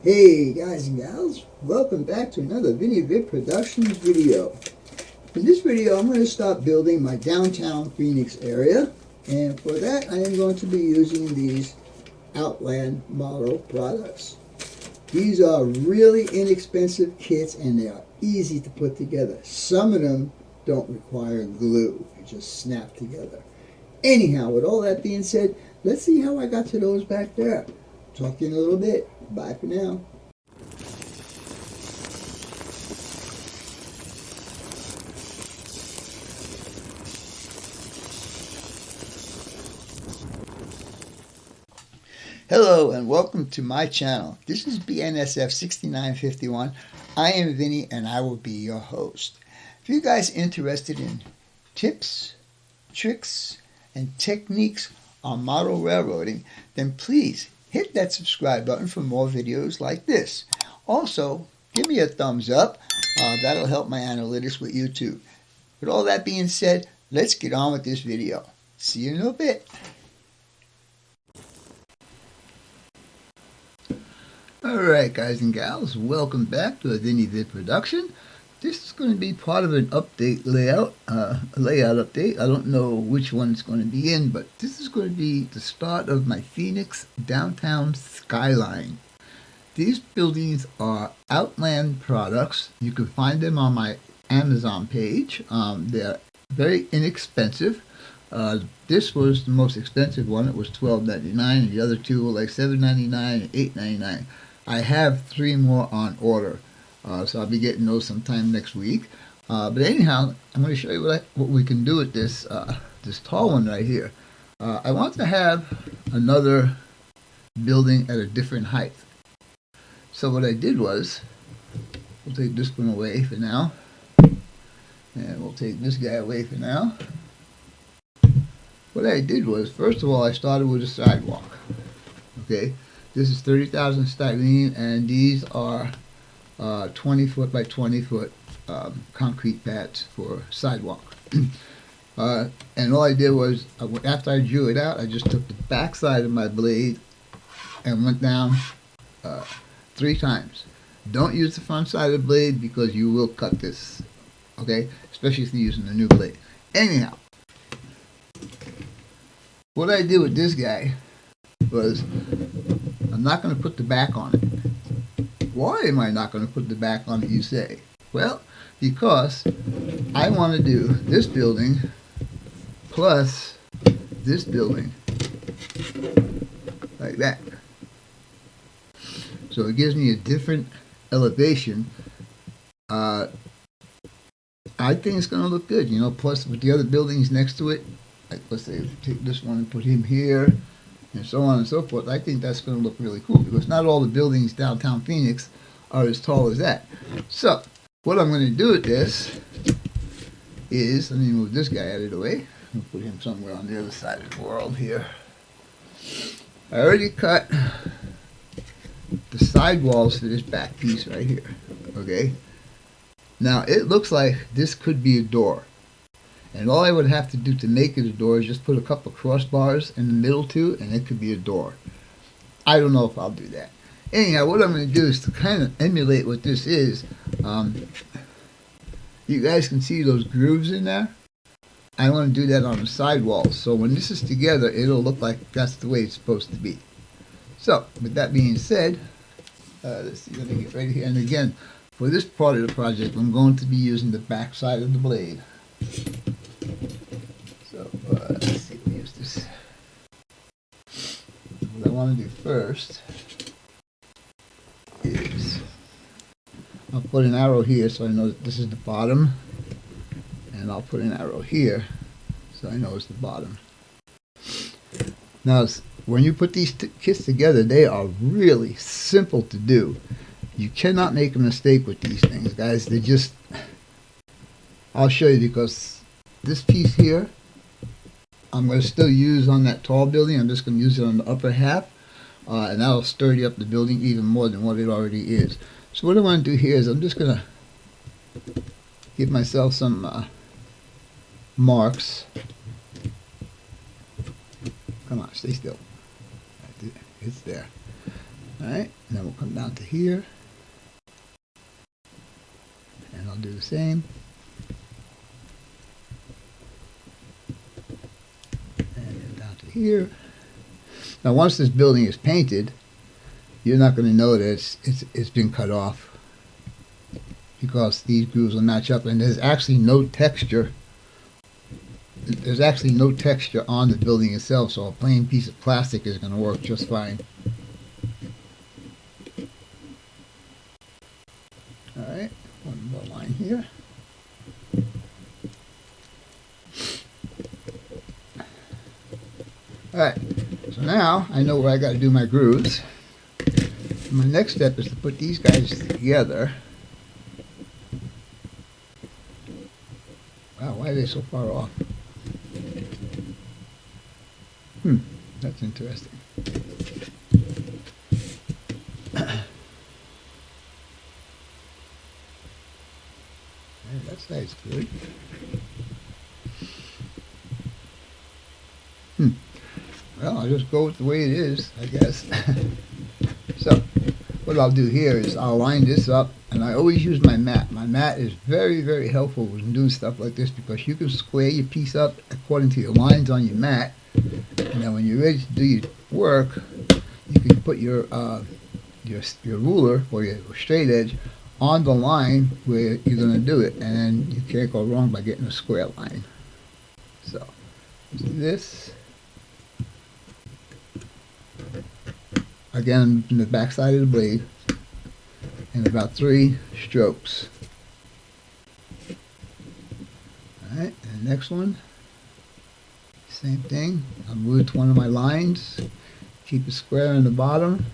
Hey guys and gals, welcome back to another Vinny Vid Productions video. In this video I'm going to start building my downtown Phoenix area, and for that I am going to be using these Outland model products. These are really inexpensive kits and they are easy to put together. Some of them don't require glue, they just snap together. Anyhow, with all that being said, let's see how I got to those back there. Talk to you in a little bit. Bye for now. Hello and welcome to my channel. This is BNSF 6951. I am Vinny and I will be your host. If you guys are interested in tips, tricks, and techniques on model railroading, then please hit that subscribe button for more videos like this. Also, give me a thumbs up. That'll help my analytics with YouTube. With all that being said, let's get on with this video. See you in a bit. Alright guys and gals, welcome back to a Vinny Vid production. This is going to be part of an update layout update. I don't know which one it's going to be in, but this is going to be the start of my Phoenix downtown skyline. These buildings are Outland products. You can find them on my Amazon page. They're very inexpensive. This was the most expensive one. It was $12.99, and the other two were like $7.99 and $8.99. I have 3 more on order, so I'll be getting those sometime next week. But anyhow, I'm going to show you what we can do with this this tall one right here. I want to have another building at a different height. So what I did was, we'll take this one away for now, and we'll take this guy away for now. What I did was, first of all, I started with a sidewalk. Okay, this is 30,000 styrene, and these are 20 foot by 20 foot concrete pads for sidewalk. And all I did was, after I drew it out, I just took the back side of my blade and went down 3 times. Don't use the front side of the blade because you will cut this. Okay, especially if you're using a new blade. Anyhow, what I did with this guy was, I'm not going to put the back on it. Why am I not going to put the back on it, you say? Well, because I want to do this building plus this building like that. So it gives me a different elevation. I think it's going to look good, you know, plus with the other buildings next to it. Like, let's say, take this one and put him here, and so on and so forth. I think that's going to look really cool because not all the buildings downtown Phoenix are as tall as that. So, what I'm going to do with this is, let me move this guy out of the way and put him somewhere on the other side of the world here. I already cut the sidewalls for this back piece right here. Okay? Now, it looks like this could be a door. And all I would have to do to make it a door is just put a couple crossbars in the middle too, and it could be a door. I don't know if I'll do that. Anyhow, what I'm going to do is to kind of emulate what this is. You guys can see those grooves in there. I want to do that on the sidewalls. So when this is together, it'll look like that's the way it's supposed to be. So, with that being said, let's see, let me get right here. And again, for this part of the project, I'm going to be using the back side of the blade. So, let's see, let me use this. What I want to do first is, I'll put an arrow here so I know that this is the bottom, and I'll put an arrow here so I know it's the bottom. Now, when you put these kits together, they are really simple to do. You cannot make a mistake with these things, guys. They just, I'll show you, because this piece here, I'm going to still use on that tall building. I'm just going to use it on the upper half, and that'll sturdy up the building even more than what it already is. So what I want to do here is I'm just going to give myself some marks. Come on, stay still. It's there. Alright, and then we'll come down to here. And I'll do the same. And then down to here. Now once this building is painted, you're not going to know that it's been cut off, because these grooves will match up, and there's actually no texture. There's actually no texture on the building itself, so a plain piece of plastic is going to work just fine. Alright, one more line here. Alright, so now I know where I got to do my grooves. My next step is to put these guys together. Wow, why are they so far off? That's interesting. That side's good. Well, I'll just go with the way it is, I guess. So, what I'll do here is I'll line this up, and I always use my mat. My mat is very, very helpful when doing stuff like this, because you can square your piece up according to your lines on your mat, and then when you're ready to do your work, you can put your ruler or your straight edge on the line where you're going to do it, and then you can't go wrong by getting a square line. So, let's do this. Again, from the back side of the blade, and about 3 strokes. Alright, and the next one, same thing. I'll move to one of my lines, keep it square on the bottom.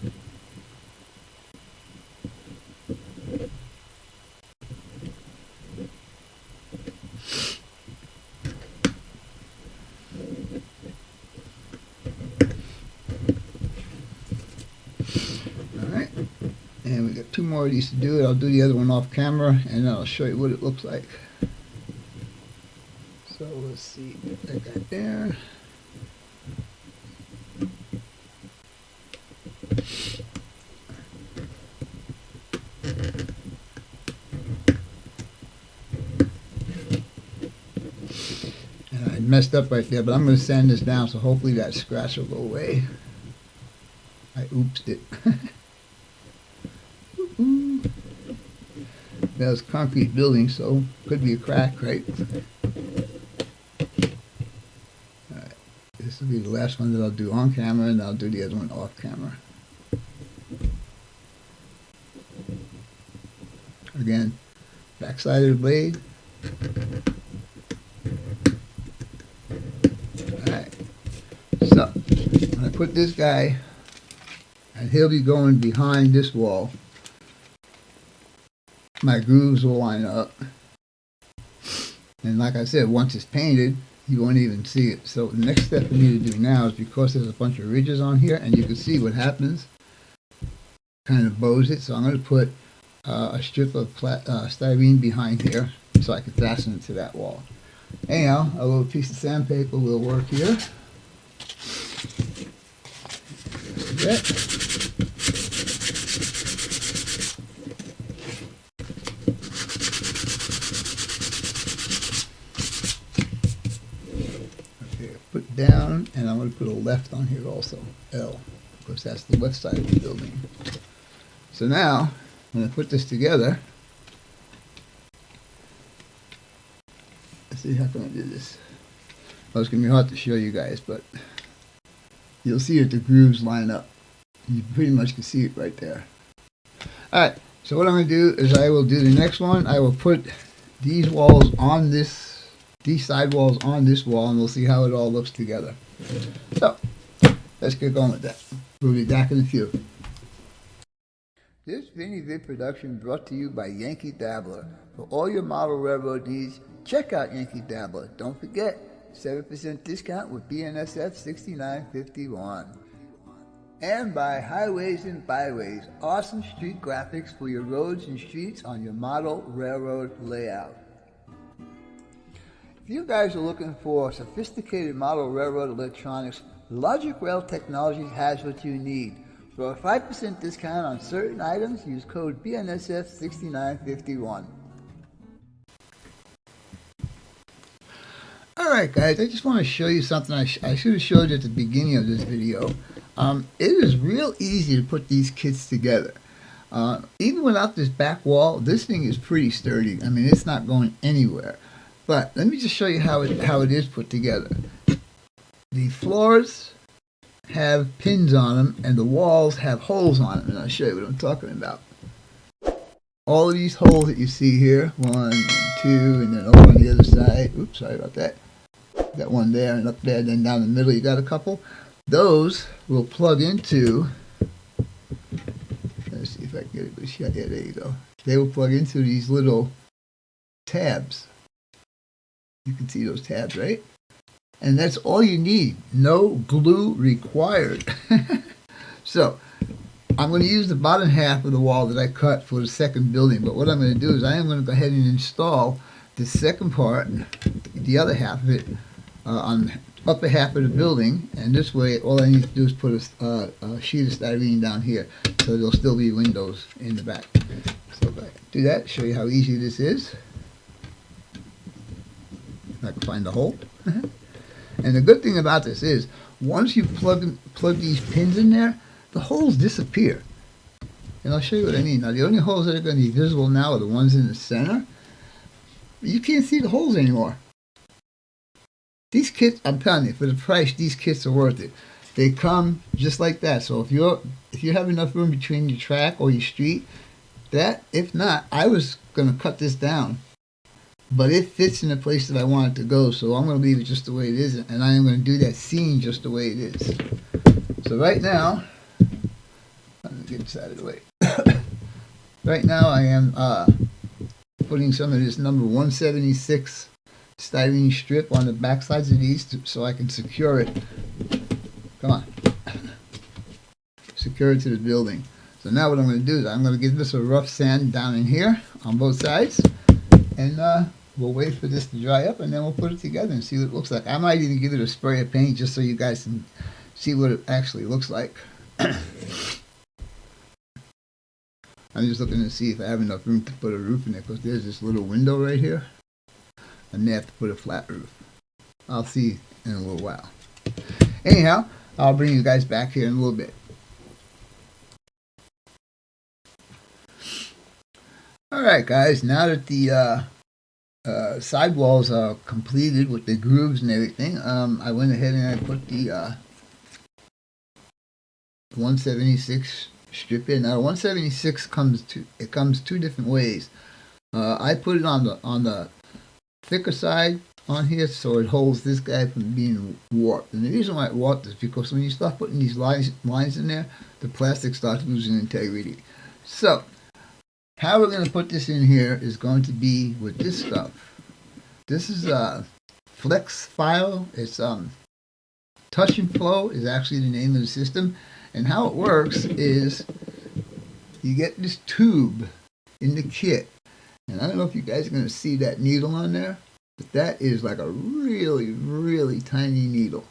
And we got 2 more of these to do. I'll do the other one off camera, and then I'll show you what it looks like. So let's see, that guy there. And I messed up right there, but I'm going to sand this down, so hopefully that scratch will go away. I oopsed it. That's concrete building, so could be a crack, right? Alright, this will be the last one that I'll do on camera, and I'll do the other one off camera. Again, back side of the blade. Alright, so I'm going to put this guy, and he'll be going behind this wall. My grooves will line up, and like I said, once it's painted, you won't even see it. So the next step for me to do now is, because there's a bunch of ridges on here, and you can see what happens, kind of bows it. So I'm going to put a strip of styrene behind here, so I can fasten it to that wall. Anyhow, a little piece of sandpaper will work here. That. Put down, and I'm going to put a left on here also, L, because that's the left side of the building. So now, I'm going to put this together. Let's see, how can I do this? Well, it's going to be hard to show you guys, but you'll see that the grooves line up. You pretty much can see it right there. Alright, so what I'm going to do is I will do the next one. I will put these walls on this, these side walls on this wall, and we'll see how it all looks together. So, let's get going with that. We'll be back in a few. This Vinny Vid production brought to you by Yankee Dabbler. For all your model railroad needs, check out Yankee Dabbler. Don't forget, 7% discount with BNSF 6951. And by Highways and Byways, awesome street graphics for your roads and streets on your model railroad layout. If you guys are looking for sophisticated model railroad electronics, Logic Rail Technologies has what you need. For a 5% discount on certain items, use code BNSF6951. Alright guys, I just want to show you something I should have showed you at the beginning of this video. It is real easy to put these kits together. Even without this back wall, this thing is pretty sturdy. I mean, it's not going anywhere. But let me just show you how it is put together. The floors have pins on them and the walls have holes on them, and I'll show you what I'm talking about. All of these holes that you see here, 1 and 2, and then over on the other side, oops, sorry about that. Got one there and up there, and then down the middle you got a couple. Those will plug into, let's see if I can get a good shot. Yeah, there you go. They will plug into these little tabs. You can see those tabs, right? And that's all you need. No glue required. So, I'm going to use the bottom half of the wall that I cut for the second building. But what I'm going to do is I am going to go ahead and install the second part, the other half of it, on the upper half of the building. And this way, all I need to do is put a sheet of styrene down here. So there'll still be windows in the back. So if I do that, show you how easy this is. If I can find the hole. And the good thing about this is, once you plug these pins in there, the holes disappear. And I'll show you what I mean. Now, the only holes that are going to be visible now are the ones in the center. You can't see the holes anymore. These kits, I'm telling you, for the price, these kits are worth it. They come just like that. So if you have enough room between your track or your street, if not, I was going to cut this down. But it fits in the place that I want it to go, so I'm going to leave it just the way it is, and I am going to do that seam just the way it is. So right now, I'm going to get this out of the way. Right now I am putting some of this number 176 styrene strip on the back sides of these so I can secure it. Come on. Secure it to the building. So now what I'm going to do is I'm going to give this a rough sand down in here on both sides. And we'll wait for this to dry up, and then we'll put it together and see what it looks like. I might even give it a spray of paint just so you guys can see what it actually looks like. I'm just looking to see if I have enough room to put a roof in there, because there's this little window right here. I may have to put a flat roof. I'll see in a little while. Anyhow, I'll bring you guys back here in a little bit. Alright guys, now that the sidewalls are completed with the grooves and everything, I went ahead and I put the 176 strip in. Now 176 comes two different ways. I put it on the thicker side on here so it holds this guy from being warped. And the reason why it warped is because when you start putting these lines in there, the plastic starts losing integrity. So how we're going to put this in here is going to be with this stuff. This is a Flex File. It's Touch and Flow is actually the name of the system. And how it works is you get this tube in the kit. And I don't know if you guys are going to see that needle on there, but that is like a really, really tiny needle.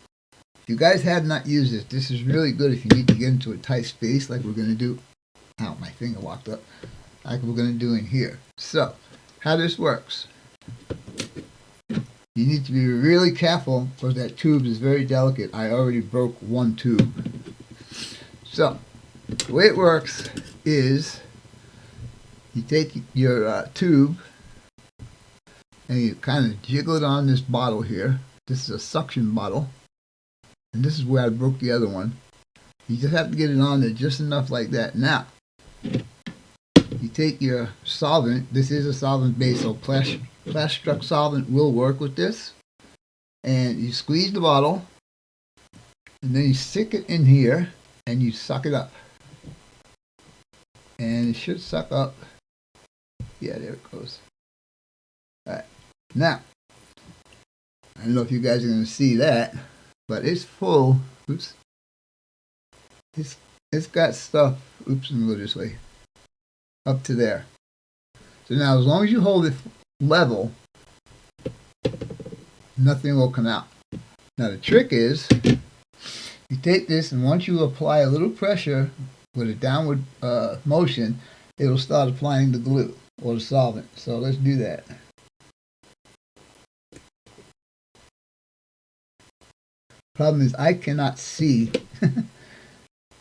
If you guys have not used it, this is really good if you need to get into a tight space like we're going to do. Ow, my finger walked up. Like we're going to do in here. So, how this works. You need to be really careful because that tube is very delicate. I already broke one tube. So, the way it works is you take your tube and you kind of jiggle it on this bottle here. This is a suction bottle. And this is where I broke the other one. You just have to get it on there just enough like that. Now, you take your solvent. This is a solvent base, so Plastruck solvent will work with this. And you squeeze the bottle, and then you stick it in here, and you suck it up. And it should suck up. Yeah, there it goes. Alright. Now, I don't know if you guys are going to see that, but it's full. Oops. It's got stuff. Oops, let me go this way. Up to there. So now as long as you hold it level, nothing will come out. Now the trick is You take this, and once you apply a little pressure with a downward motion, it'll start applying the glue or the solvent. So let's do that. Problem is I cannot see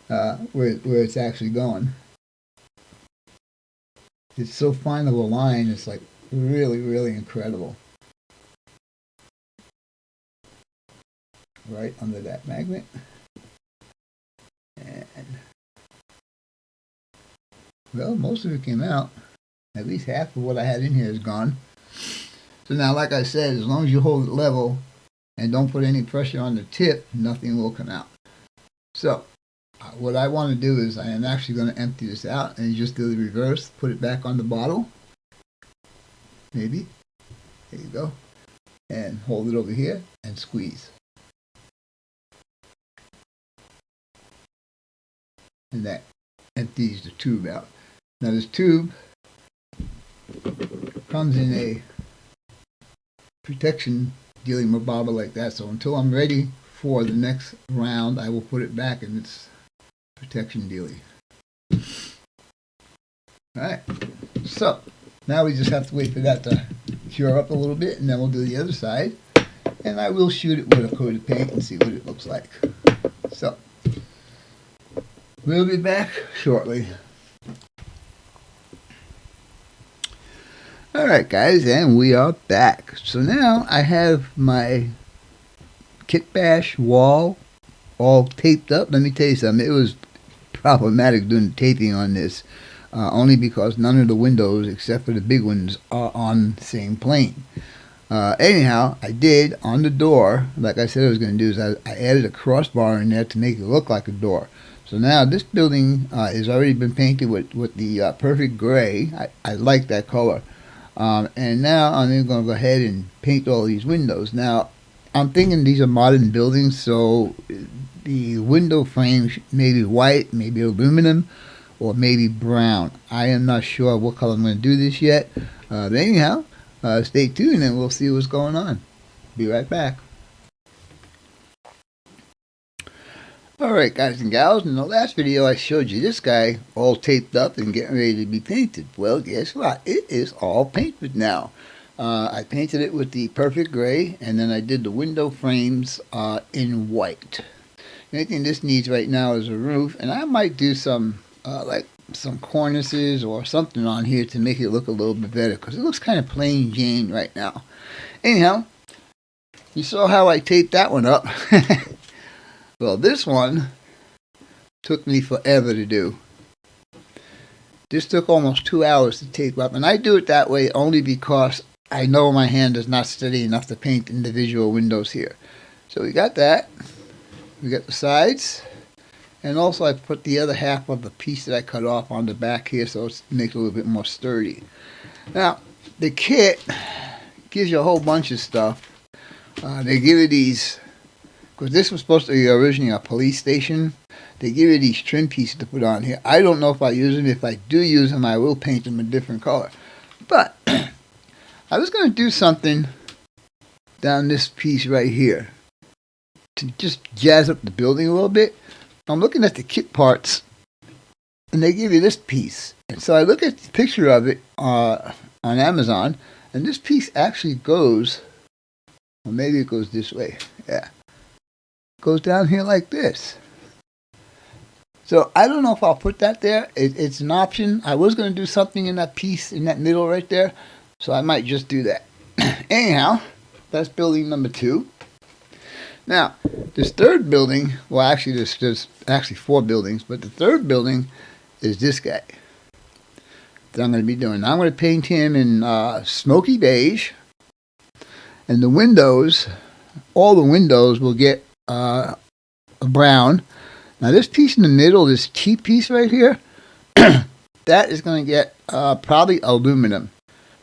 where it's actually going. It's so fine of a line, it's like really, really incredible. Right under that magnet. And, well, most of it came out. At least half of what I had in here is gone. So now, like I said, as long as you hold it level and don't put any pressure on the tip, nothing will come out. So what I want to do is I am actually going to empty this out and just do the reverse, put it back on the bottle. Maybe. There you go. And hold it over here and squeeze. And that empties the tube out. Now this tube comes in a protection dealing with bottle like that, so until I'm ready for the next round I will put it back in its protection dealie. Alright, so now we just have to wait for that to cure up a little bit, and then we'll do the other side, and I will shoot it with a coat of paint and see what it looks like. So we'll be back shortly. Alright guys, and we are back. So now I have my kit bash wall all taped up. Let me tell you something, it was problematic doing the taping on this, only because none of the windows except for the big ones are on the same plane. Anyhow, I did on the door, like I said I was going to do, is I added a crossbar in there to make it look like a door. So now this building has already been painted with the perfect gray. I like that color. And now I'm going to go ahead and paint all these windows. Now, I'm thinking these are modern buildings, so the window frames may be white, maybe aluminum, or maybe brown. I am not sure what color I'm going to do this yet. But anyhow, stay tuned and we'll see what's going on. Be right back. Alright guys and gals, in the last video I showed you this guy all taped up and getting ready to be painted. Well, guess what? It is all painted now. I painted it with the perfect gray, and then I did the window frames in white. The only thing this needs right now is a roof, and I might do some like some cornices or something on here to make it look a little bit better, because it looks kind of plain Jane right now. Anyhow, you saw how I taped that one up. Well, this one took me forever to do. This took almost 2 hours to tape up, and I do it that way only because I know my hand is not steady enough to paint individual windows here. So we got that. We got the sides, and also I put the other half of the piece that I cut off on the back here so it makes it a little bit more sturdy. Now, the kit gives you a whole bunch of stuff. They give you these, because this was supposed to be originally a police station. They give you these trim pieces to put on here. I don't know if I use them. If I do use them, I will paint them a different color. But I was going to do something down this piece right here to just jazz up the building a little bit. I'm looking at the kit parts, and they give you this piece. And so I look at the picture of it on Amazon, and this piece actually goes, or maybe it goes this way. Yeah. Goes down here like this. So I don't know if I'll put that there. It's an option. I was going to do something in that piece in that middle right there, so I might just do that. Anyhow, that's building number 2. Now, this third building, well, actually there's actually 4 buildings, but the third building is this guy that I'm going to be doing. I'm going to paint him in smoky beige, and the windows, all the windows will get a brown. Now this piece in the middle, this cheap piece right here, that is going to get probably aluminum,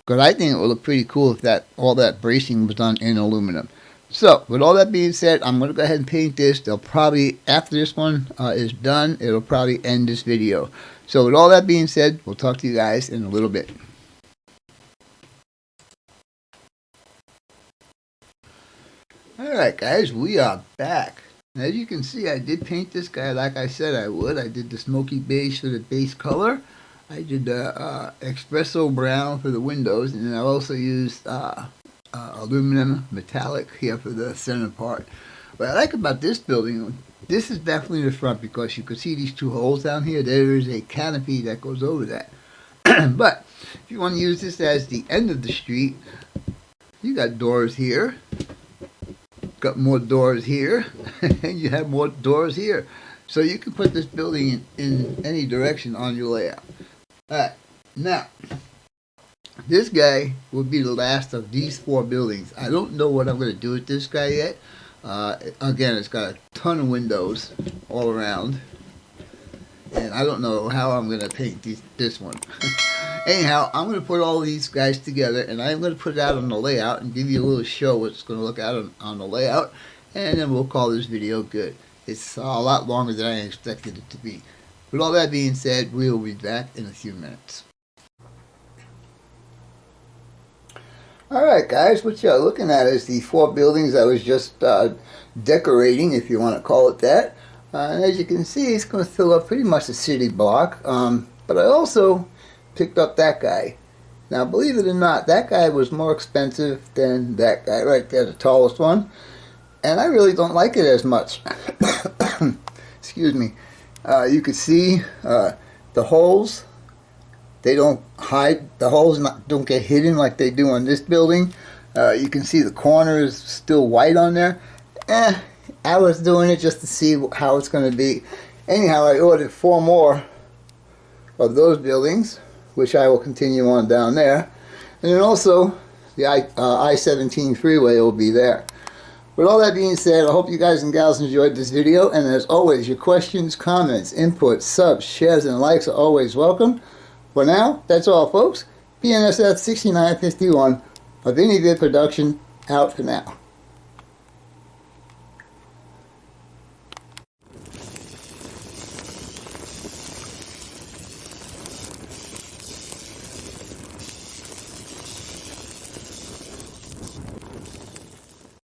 because I think it would look pretty cool if that all that bracing was done in aluminum. So with all that being said, I'm going to go ahead and paint this. They'll probably, after this one is done, it'll probably end this video. So with all that being said, we'll talk to you guys in a little bit. Alright guys, we are back. As you can see, I did paint this guy like I said I would. I did the smoky beige for the base color. I did the espresso brown for the windows, and then I also used aluminum metallic here for the center part. What I like about this building, this is definitely the front because you can see these two holes down here. There is a canopy that goes over that. But if you want to use this as the end of the street, you got doors here, got more doors here, and you have more doors here. So you can put this building in any direction on your layout. Alright, now, this guy will be the last of these 4 buildings. I don't know what I'm going to do with this guy yet. Again, it's got a ton of windows all around. And I don't know how I'm going to paint this one. Anyhow, I'm going to put all these guys together, and I'm going to put it out on the layout and give you a little show what it's going to look out on the layout. And then we'll call this video good. It's a lot longer than I expected it to be. With all that being said, we'll be back in a few minutes. Alright guys, what you're looking at is the 4 buildings I was just decorating, if you want to call it that. And as you can see, it's going to fill up pretty much the city block. But I also picked up that guy. Now, believe it or not, that guy was more expensive than that guy right there, the tallest one. And I really don't like it as much. Excuse me. You can see the holes. They don't hide. The holes don't get hidden like they do on this building. You can see the corner is still white on there. I was doing it just to see how it's going to be. Anyhow, I ordered 4 more of those buildings, which I will continue on down there. And then also, the I-17 freeway will be there. With all that being said, I hope you guys and gals enjoyed this video. And as always, your questions, comments, inputs, subs, shares, and likes are always welcome. For now, that's all, folks. PNSF 6951 of Any Vid Production out for now.